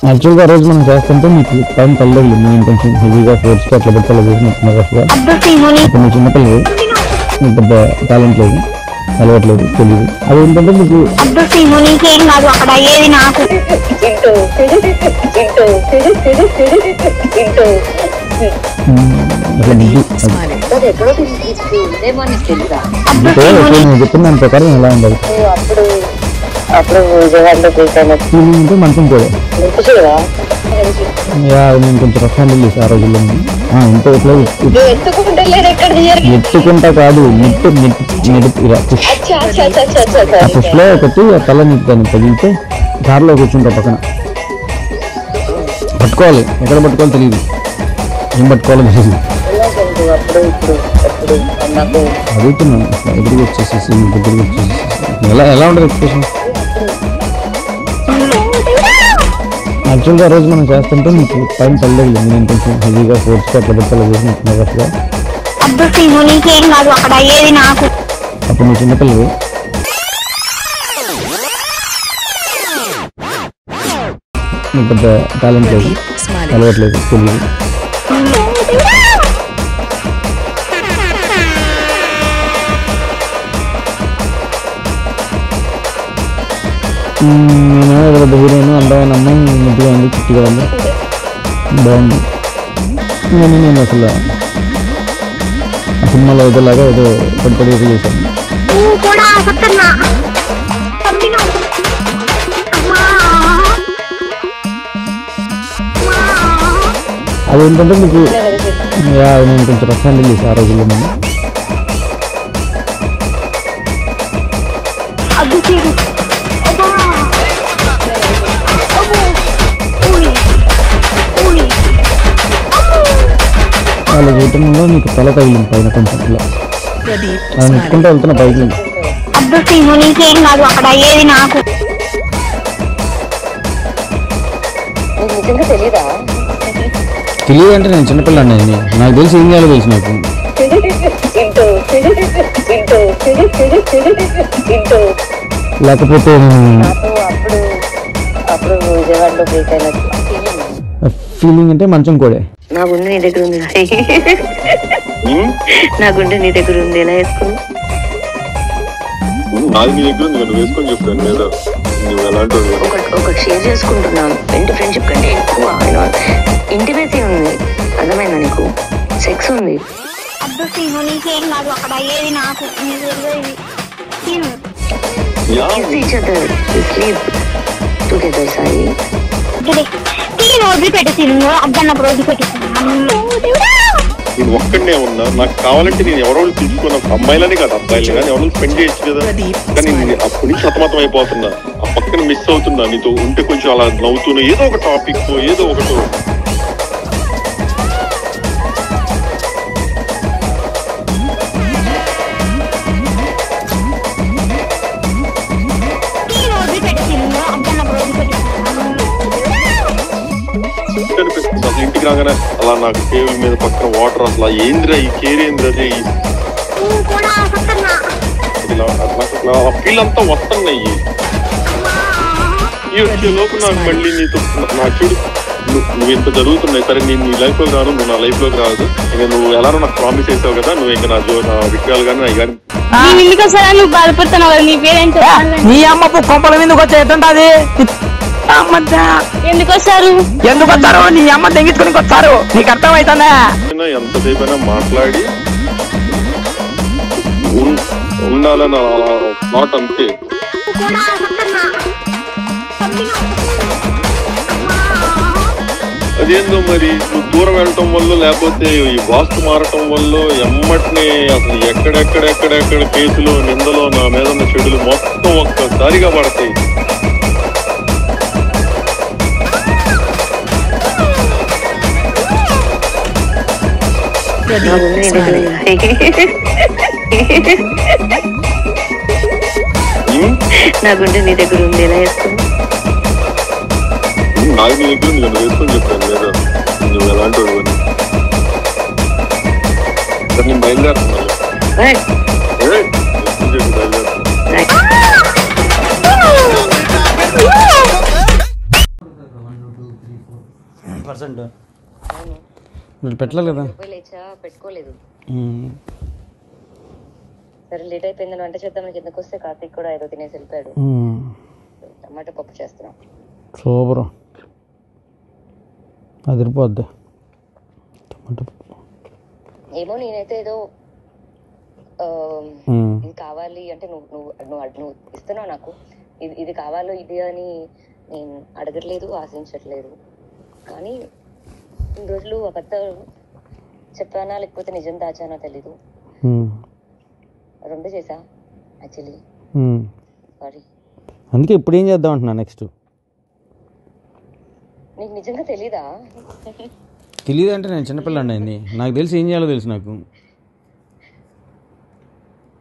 యాక్చువల్గా ఆ రోజు మనం చేస్తుంటే మీకు టైం కలగలేదు, నేను కొంచెం హెవీగా ఫోర్స్కి అట్లా పెట్టాలి చేసినట్టున్నారు అసలు. అప్పుడు నువ్వు చిన్నపిల్లలు, నీకు పెద్ద టాలెంట్ లేదు, అలవట్లేదు, తెలియదు. అది ఏంటంటే మీకు అక్కడ అయ్యేది నాకు నేను చెప్పిన దాని ప్రకారం ఎలా ఉండాలి. అప్పుడు విజయవాడలో ఫీలింగ్ అంటే మంచం కూడా నేను కొంచెం రఫ్ హ్యాండిల్ చేసి ఆ రోజుల్లో ఇంత ఇట్లా ఎత్తుకుంటా కాదు, పుష్లో ఒకటి తల దాన్ని తగిలితే కారులో కూర్చుంటా పక్కన పట్టుకోవాలి, ఎక్కడ పట్టుకోవాలి తెలియదు, ఏం పట్టుకోవాలో తెలియదు. అడుగుతున్నాను ఎదురుగా వచ్చేసేసి దగ్గరికి వచ్చేసేసి ఎలా ఉండదు ఎక్స్ప్రెషన్. యాక్చువల్గా ఆ రోజు మనం చేస్తుంటే మీకు టైం కలగలేదు, నేను కొంచెం హెవీగా ఫోర్స్కి అట్లా పెట్టాలి చేసినట్టున్నారు అసలు. అక్కడ అయ్యేది నాకు అప్పుడు నువ్వు చిన్నపిల్లలు, నీకు పెద్ద టాలెంట్ లేదు, అలవట్లేదు, తెలియదు. నేను పెద్ద హీరోయిన్, అందమైన అమ్మాయి, ముద్దుగా ఉంది, చిట్టిగా ఉంది, బాగుంది. ఇవన్నీ నేను అసలు ఆ సినిమాలో ఏదోలాగా ఏదో పడి చేశాను. అదేంటంటే మీకు నేను కొంచెం రఫ్ హ్యాండిల్ చేసి ఆ రోజుల్లో నేను వాళ్ళ జీవితంలో నీకు తల తగిలింది పైన కొంచెం ఇలా ఆయన ఎత్తుకుంటూ వెళ్తున్న బైక్ అక్కడ అయ్యేది నాకు తెలియదు. అంటే నేను చిన్నపిల్లండి, నాకు తెలిసి ఏం చేయాలో తెలుసు నాకు. లేకపోతే ఫీలింగ్ అంటే మంచం కూడా నా గుండె నీ దగ్గర ఉంది, నా గుండె నీ దగ్గర ఉంది, ఎలా వేసుకున్నావు? ఒకటి షేర్ చేసుకుంటున్నాను, ఫ్రెండ్షిప్ కంటే ఎక్కువ ఇంటిమేసీ ఉంది, అర్థమైందా నీకు? సెక్స్ ఉంది. అక్కడ అయ్యేది నాకు టుగెదర్ సాయి వదిలిపెట్టేసి అద్దన్నప్పుడు నేను ఒక్కడనే ఉన్నా, నాకు కావాలంటే నేను ఎవరో తీసుకున్న అమ్మాయిలని కాదు అబ్బాయిలు కానీ ఎవరో స్పెండ్ చేయొచ్చు కదా. కానీ నేను అప్పటి నుంచి సతమతం అయిపోతున్నా, ఆ పక్కన మిస్ అవుతున్నా. నీతో ఉంటే కొంచెం అలా నవ్వుతున్నా, ఏదో ఒక టాపిక్ ఏదో ఒకటి. అనిపిస్తుంది అసలు ఇంటికి రాగానే అలా నాకు టేబుల్ మీద పక్కన వాటర్, అసలు ఏంద్రా ఈ కేరేంద్రదే ఫీల్ అంతా వస్తున్నాయి. ఈ వచ్చే లోపు నాకు మళ్ళీ నీతో నా చూడు నువ్వు ఇంత జరుగుతున్నాయి, సరే నేను నీ లైఫ్ లోకి రాను, నువ్వు నా లైఫ్ లోకి రాదు, ఇంకా నువ్వు ఎలానో నాకు ప్రామిస్ చేసావు కదా, నువ్వు ఇంకా నా విషయాలు కానీ అవి కానీ నువ్వు బాధపడుతున్నావు. నీ పేరేంటో నీ అమ్మ కొంపల మీదకి వచ్చే ఎట్టుంటది? ఎందుకు వస్తారు నీ అమ్మ తెగించుకుని వస్తారు, నీకు అర్థమవుతుందా? ఎంతసేపు అయినా మాట్లాడి ఉండాలని మాట అంతే. అదేందో మరి నువ్వు దూరం వెళ్ళటం వల్ల లేకపోతే ఈ వాస్తు మారటం వల్ల ఎమ్మటినే అసలు ఎక్కడెక్కడెక్కడెక్కడ కేసులు నిందలో నా మీద ఉన్న చెడులు మొత్తం ఒక్కసారిగా పడతాయి. నా గుండె నీ దగ్గర ఉంది, ఎలా వేసుకున్నావు? నాకు నీ దగ్గర ఉంది, నన్ను వేసుకొని చెప్పాను లేదా నువ్వు ఎలాంటి వాడు అని. సరే నేను బయలుదేరుతున్నాను. బయలుదేరుతున్నాను. 100%. అవును. మీరు పెట్టలేదు కదా. రూపాయలు ఇచ్చా పెట్టుకోలేదు. మ్మ్. సరే లేట్ అయిపోయిందని వంట చేద్దామని కిందకు వస్తే కార్తీక్ కూడా ఏదో తినేసి వెళ్ళిపోయాడు. మ్మ్. టమాటా పప్పు చేస్తున్నాం. సూపర్, అదిరిపోద్ది టమాటా పప్పు. ఏమో నేనైతే ఏదో మ్మ్. ఇది కావాలి అంటే నువ్వు ఇస్తున్నావు నాకు, ఇది కావాలో ఇది అని నేను అడగట్లేదు, ఆశించట్లేదు. కానీ ఇన్ని రోజులు అబద్ధాలు చెప్పానా లేకపోతే నిజం దాచానో తెలీదు. మ్మ్. రెండు చేసా యాక్చువల్లీ. మ్మ్. సారీ. అందుకే ఇప్పుడు ఏం చేద్దాం అంటున్నా నెక్స్ట్. నీకు నిజంగా తెలీదా? తెలియదు అంటే నేను చిన్నపిల్లండి అయింది, నాకు తెలిసి ఏం చేయాలో తెలుసు నాకు.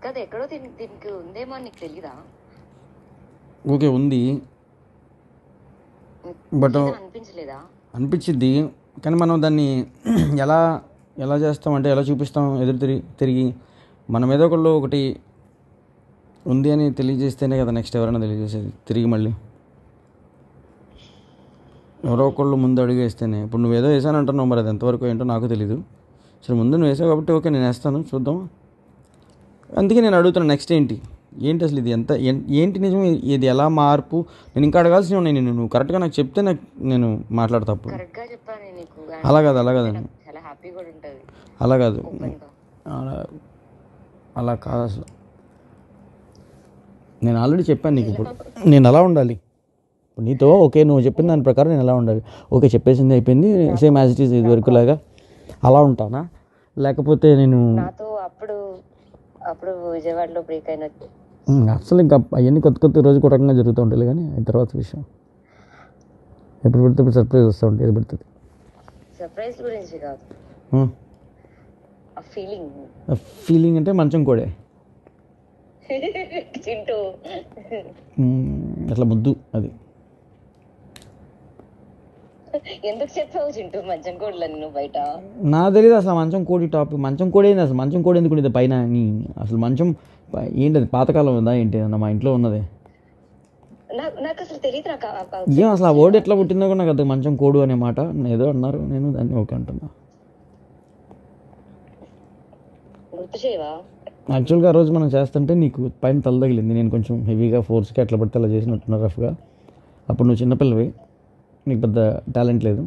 కదా ఎక్కడో దీనికి ఉందేమో అని నీకు తెలీదా? ఓకే ఉంది, బట్ అనిపించలేదా? అనిపించిద్ది. కానీ మనం దాన్ని ఎలా ఎలా చేస్తామంటే ఎలా చూపిస్తాం ఎదురు తిరిగి మనం ఏదో ఒకటి ఉంది అని తెలియజేస్తేనే కదా నెక్స్ట్ ఎవరైనా తెలియజేసేది. తిరిగి మళ్ళీ ఎవరో ఒకళ్ళు ముందు అడుగు వేస్తేనే. ఇప్పుడు నువ్వు ఏదో వేసానంటున్నావు, మరి అది ఎంతవరకు ఏంటో నాకు తెలీదు. సరే ముందు నువ్వు వేసావు కాబట్టి ఓకే నేను వేస్తాను, చూద్దాం. అందుకే నేను అడుగుతున్నాను నెక్స్ట్ ఏంటి అసలు ఇది ఏంటి నిజం, ఇది ఎలా మార్పు. నేను ఇంకా అడగాల్సి ఉన్నాయి. నువ్వు కరెక్ట్గా నాకు చెప్తే నేను మాట్లాడతా. తప్పు అలా కాదు అలా కాదు అలా కాదు అసలు. నేను ఆల్రెడీ చెప్పాను నీకు ఇప్పుడు నేను ఎలా ఉండాలి. ఇప్పుడు నీతో ఓకే నువ్వు చెప్పిన దాని ప్రకారం నేను ఎలా ఉండాలి. ఓకే చెప్పేసింది అయిపోయింది, సేమ్ యాజ్ ఇట్ ఈస్ ఇది వరకు లాగా అలా ఉంటానా, లేకపోతే నేను అప్పుడు విజయవాడలో బ్రేక్ అయిన అసలు ఇంకా అవన్నీ కొత్త రోజు ఒక రకంగా జరుగుతూ ఉంటాయి. కానీ తర్వాత విషయం ఎప్పుడు పెడితే ఇప్పుడు సర్ప్రైజ్ వస్తూ ఉంటుంది. ఏది పెడుతుంది సర్ప్రైజ్ గురించి కాదు, ఫీలింగ్ అంటే మంచం కోడే చింటూ అట్లా ముద్దు. అది ఎందుకు చెప్పావు చింటూ మంచం కోడలని నువ్వు బయట? నా తెలియదు అసలు మంచం కోడి టాపిక్. మంచం కోడి ఏంది అసలు? మంచం కోడి ఎందుకు ఉండేది పైన? అసలు మంచం ఏంటది? పాతకాలం ఉందా ఏంటి? మా ఇంట్లో ఉన్నదే. నాకు అసలు తెలియదు. ఏం అసలు ఆ వర్డ్ ఎట్లా పుట్టిందో కూడా నాకు అది మంచం కోడు అనే మాట ఏదో అన్నారు, నేను దాన్ని ఓకే అంటున్నా. గుర్తు చేయవా? యాక్చువల్గా ఆ రోజు మనం చేస్తుంటే నీకు పైన తల తగిలింది. నేను కొంచెం హెవీగా ఫోర్స్గా ఎట్లా పడితే అలా చేసినట్టున్నా రఫ్గా. అప్పుడు నువ్వు చిన్నపిల్లవి, నీకు పెద్ద టాలెంట్ లేదు,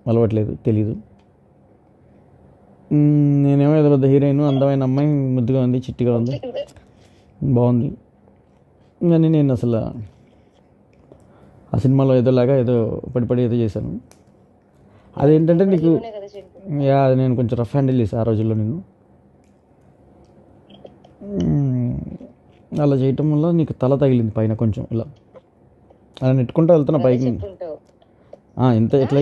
అలవాట్లేదు, తెలీదు. నేనేమో ఏదో పెద్ద హీరోయిన్, అందమైన అమ్మాయి, ముద్దుగా ఉంది, చిట్టిగా ఉంది, బాగుంది. కానీ నేను అసలు ఆ సినిమాలో ఏదోలాగా ఏదో పడి ఏదో చేశాను. అదేంటంటే నీకు అది నేను కొంచెం రఫ్ హ్యాండిల్ చేశాను ఆ రోజుల్లో. నేను అలా చేయటం వల్ల నీకు తల తగిలింది పైన కొంచెం. ఇలా అలా నెట్టుకుంటూ వెళ్తున్నా పైకి. ఎంత ఎట్లా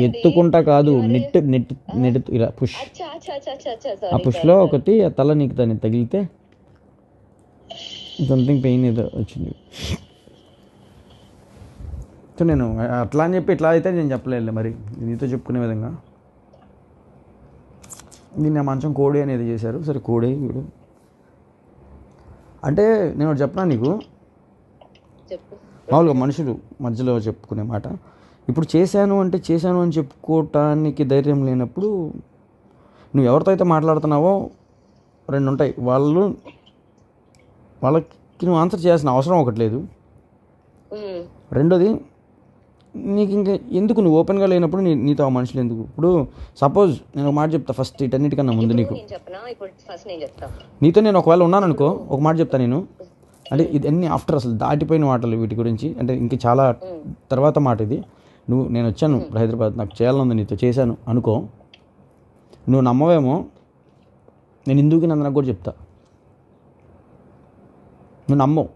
ఎత్తుకుంటా కాదు, నెట్టు ఇలా పుష్. ఆ పుష్లో ఒకటి ఆ తల నీకు దాన్ని తగిలితే సంథింగ్ పెయిన్ ఏదో వచ్చింది. సో నేను అట్లా అని చెప్పి ఇట్లా అయితే నేను చెప్పలేదు మరి నీతో చెప్పుకునే విధంగా. దీన్ని ఆ మంచం కోడి అనేది చేశారు. సరే కోడి ఇప్పుడు అంటే నేను ఒకటి చెప్పనా నీకు, మామూలుగా మనుషులు మధ్యలో చెప్పుకునే మాట. ఇప్పుడు చేశాను అని చెప్పుకోవటానికి ధైర్యం లేనప్పుడు నువ్వు ఎవరితో అయితే మాట్లాడుతున్నావో రెండు ఉంటాయి. వాళ్ళకి నువ్వు ఆన్సర్ చేయాల్సిన అవసరం ఒకటి లేదు. రెండోది నీకు ఇంకా ఎందుకు నువ్వు ఓపెన్గా లేనప్పుడు నీతో ఆ మనుషులు ఎందుకు? ఇప్పుడు సపోజ్ నేను ఒక మాట చెప్తా ఫస్ట్, ఇటన్నిటికన్నా ముందు నీకు నీతో నేను ఒకవేళ ఉన్నాను అనుకో, ఒక మాట చెప్తా నేను. అంటే ఇది అన్ని ఆఫ్టర్ అసలు దాటిపోయిన మాటలు వీటి గురించి, అంటే ఇంక చాలా తర్వాత మాట ఇది. నేను వచ్చాను ఇప్పుడు హైదరాబాద్, నాకు చేయాలనుంది, నీతో చేశాను అనుకో, నువ్వు నమ్మవేమో, నేను ఇందుకు నాకు కూడా చెప్తా. నువ్వు నమ్మవు,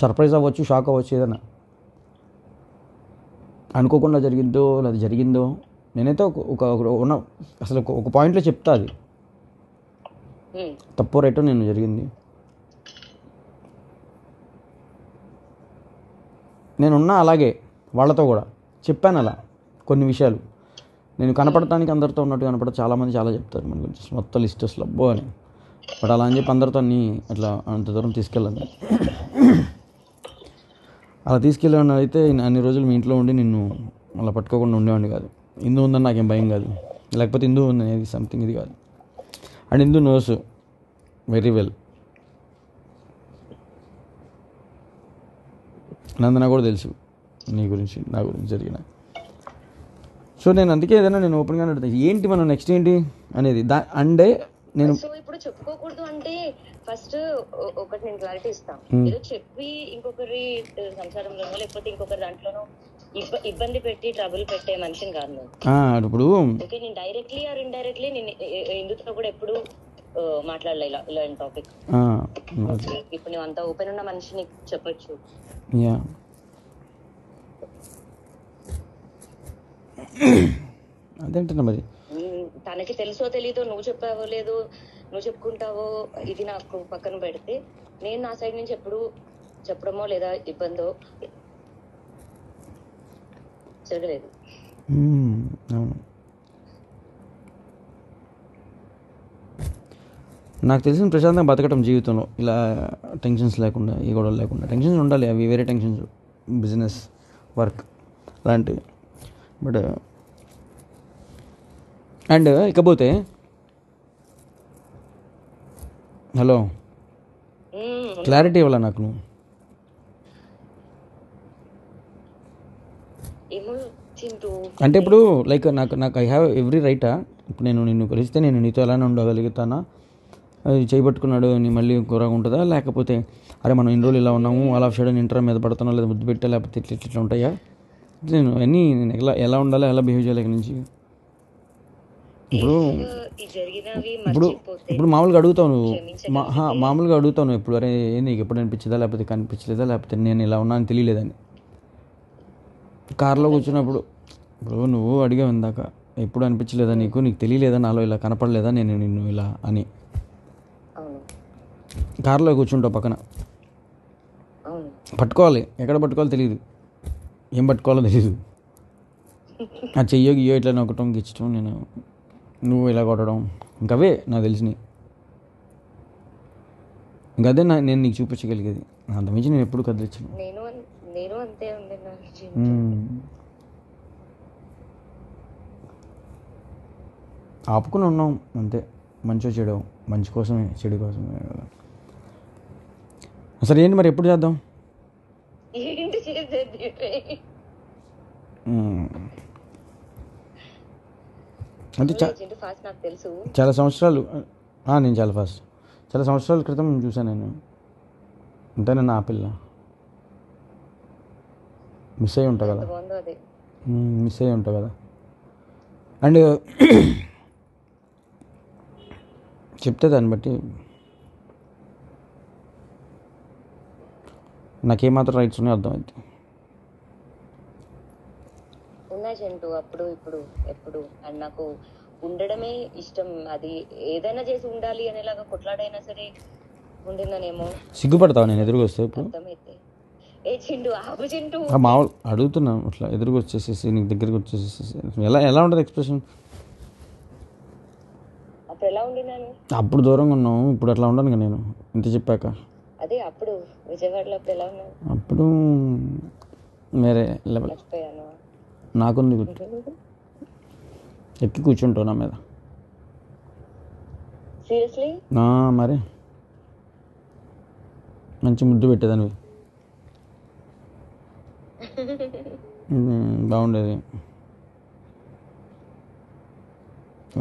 సర్ప్రైజ్ అవ్వచ్చు, షాక్ అవ్వచ్చు, ఏదైనా అనుకోకుండా జరిగిద్దో లేదా జరిగిందో. నేనైతే అసలు ఒక పాయింట్లో చెప్తా, అది తప్పో రైటో నేను జరిగింది. నేనున్నా అలాగే వాళ్ళతో కూడా చెప్పాను అలా కొన్ని విషయాలు. నేను కనపడటానికి అందరితో ఉన్నట్టు కనపడతా, చాలామంది చాలా చెప్తారు మన గురించి మొత్తం లిస్ట్ అసలు అబ్బో అని. బట్ అలా అని చెప్పి అందరితో అన్నీ అట్లా అంత దూరం తీసుకెళ్ళాను. అలా తీసుకెళ్ళాను అయితే అన్ని రోజులు మీ ఇంట్లో ఉండి నిన్ను అలా పట్టుకోకుండా ఉండేవాడిని కాదు. హిందూ ఉందని నాకేం భయం కాదు, లేకపోతే హిందూ ఉంది అనేది సంథింగ్ ఇది కాదు. And Hindu knows very well. Nandana కూడా తెలుసు నీ గురించి, నా గురించి జరిగిన. సో నేను అందుకే ఏదైనా నేను ఓపెన్గానే అడుగుతాను, ఏంటి మనం నెక్స్ట్ ఏంటి అనేది. అంటే నేను సో ఇప్పుడు చెప్పుకోకూడదు అంటే ఫస్ట్ ఒకటి నేను క్లారిటీ ఇస్తాను. ఏదో చెప్పి ఇంకొకరి సంసారంలోనో లేకపోతే ఇంకొకరి దాంట్లోనో ఇబ్బంది పెట్టి ట్రబుల్ పెట్టే మనిషిని కాదు నేను. ఇప్పుడు ఓకే, నేను డైరెక్ట్లీ ఆర్ ఇండైరెక్ట్లీ నేను హిందుతో కూడా ఎప్పుడు మాట్లాడలే ఇలాంటి టాపిక్. ఇప్పుడు నువ్వు అంత ఓపెన్ ఉన్న మనిషిని చెప్పొచ్చు. అదేంటన్నా మరి తనకి తెలుసో తెలీదో, నువ్వు చెప్పావో లేదో, నువ్వు చెప్పుకుంటావో, ఇది నాకు పక్కన పెడితే నేను నా సైడ్ నుంచి ఎప్పుడు చెప్పడమో లేదా ఇబ్బందో జరగలేదు. అవును, నాకు తెలిసిన ప్రశాంతంగా బతకటం జీవితంలో, ఇలా టెన్షన్స్ లేకుండా, ఈ గొడవలు లేకుండా. టెన్షన్స్ ఉండాలి, అవి వేరే టెన్షన్స్, బిజినెస్, వర్క్ అలాంటివి. బట్ అండ్ ఇకపోతే హలో క్లారిటీ ఇవ్వాలా నాకు నువ్వు? అంటే ఇప్పుడు లైక్ నాకు ఐ హ్యావ్ ఎవ్రీ రైటా? ఇప్పుడు నేను నిన్ను కలిస్తే నేను నీతో ఎలానే ఉండగలుగుతానా? అది చేయబట్టుకున్నాడు నీ మళ్ళీ కూరగా ఉంటుందా? లేకపోతే అరే మనం ఇన్ని రోజులు ఇలా ఉన్నాము, అలా షడన్ ఇంటర్ మీద పడుతున్నా, లేదా ముద్దు పెట్టా, లేకపోతే ఇట్లా ఉంటాయా? నేను అన్నీ నేను ఎలా ఉండాలి, ఎలా బిహేవ్ చేయాలి ఇక్కడి నుంచి? ఇప్పుడు మామూలుగా అడుగుతావు నువ్వు, మామూలుగా అడుగుతావు నువ్వు ఇప్పుడు, అరే నీకు ఎప్పుడు అనిపించదా, లేకపోతే కనిపించలేదా, లేకపోతే నేను ఇలా ఉన్నా అని తెలియలేదని. కార్లో కూర్చున్నప్పుడు ఇప్పుడు నువ్వు అడిగావు ఇందాక, ఎప్పుడు అనిపించలేదా నీకు తెలియలేదా, నాలో ఇలా కనపడలేదా నేను నిన్ను ఇలా అని. కార్లో కూర్చుంటావు పక్కన, పట్టుకోవాలి, ఎక్కడ పట్టుకోవాలో తెలియదు, ఏం పట్టుకోవాలో తెలియదు. ఆ చెయ్యో గియ్యో ఇట్లా నొక్కటం, గిచ్చటం, నువ్వు ఇలా కొట్టడం, ఇంకవే నాకు తెలిసినవి. ఇంకదే నేను నీకు చూపించగలిగేది. అంతమించి నేను ఎప్పుడు కదిలించను. ఆపుకుని ఉన్నాం అంతే, మంచిగా చెడు, మంచి కోసమే చెడు కోసమే కదా. అసలు ఏంటి మరి, ఎప్పుడు చేద్దాం? అంటే చాలా సంవత్సరాలు, నేను చాలా ఫాస్ట్, చాలా సంవత్సరాల క్రితం చూసాను నేను. అంటే నన్ను ఆ పిల్ల మిస్ అయ్యి ఉంటా కదా, మిస్ అయ్యి ఉంటా కదా. అండ్ చెప్తే దాన్ని బట్టి నాకేమాత్రం రైట్స్ ఉన్నాయో అర్థమైంది. ఉన్నాయి చెంటు, అప్పుడు ఇప్పుడు ఎప్పుడు. అండ్ నాకు ఉండడమే ఇష్టం. అది ఏదైనా చేసి ఉండాలి అనేలాగా కొట్లాడైనా సరే ఉండిందనేమో. సిగ్గుపడతావు నేను ఎదురుగా వస్తే? ఇప్పుడు అర్థమైతే ఏ చింటూ, ఆపు చింటూ, మామూలు అడుగుతున్నాను, అట్లా ఎదురుగా వచ్చేసేసి నీకు దగ్గరికి వచ్చేసేసి ఎలా ఉంటుంది ఎక్స్ప్రెషన్? అప్పుడు ఎలా ఉండినాను? అప్పుడు దూరంగా ఉన్నావు, ఇప్పుడు అట్లా ఉండను కదా నేను ఇంత చెప్పాక. అదే అప్పుడు విజయవాడలో అప్పుడు ఎలా ఉన్నాను? అప్పుడు వేరే లెవెల్. మర్చిపోయాను. నాకుంది గుర్తు, ఎక్కి కూర్చుంటావు నా మీద. సీరియస్లీ? మరి మంచి ముద్దు పెట్టేదాన్ని, బాగుండేది.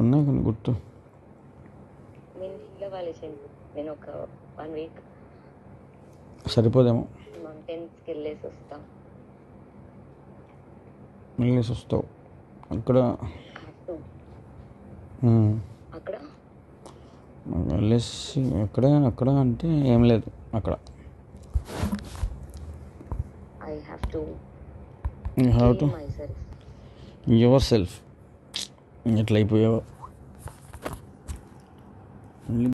ఉన్నాయి కొన్ని గుర్తు. నేను ఒక 1 వీక్ సరిపోదేమో, మౌంటైన్స్కి వెళ్ళేసి వస్తావు అక్కడ వెళ్ళేసి. అక్కడ అంటే ఏం లేదు అక్కడ. You have to your self. ఎట్లా అయిపోయావు?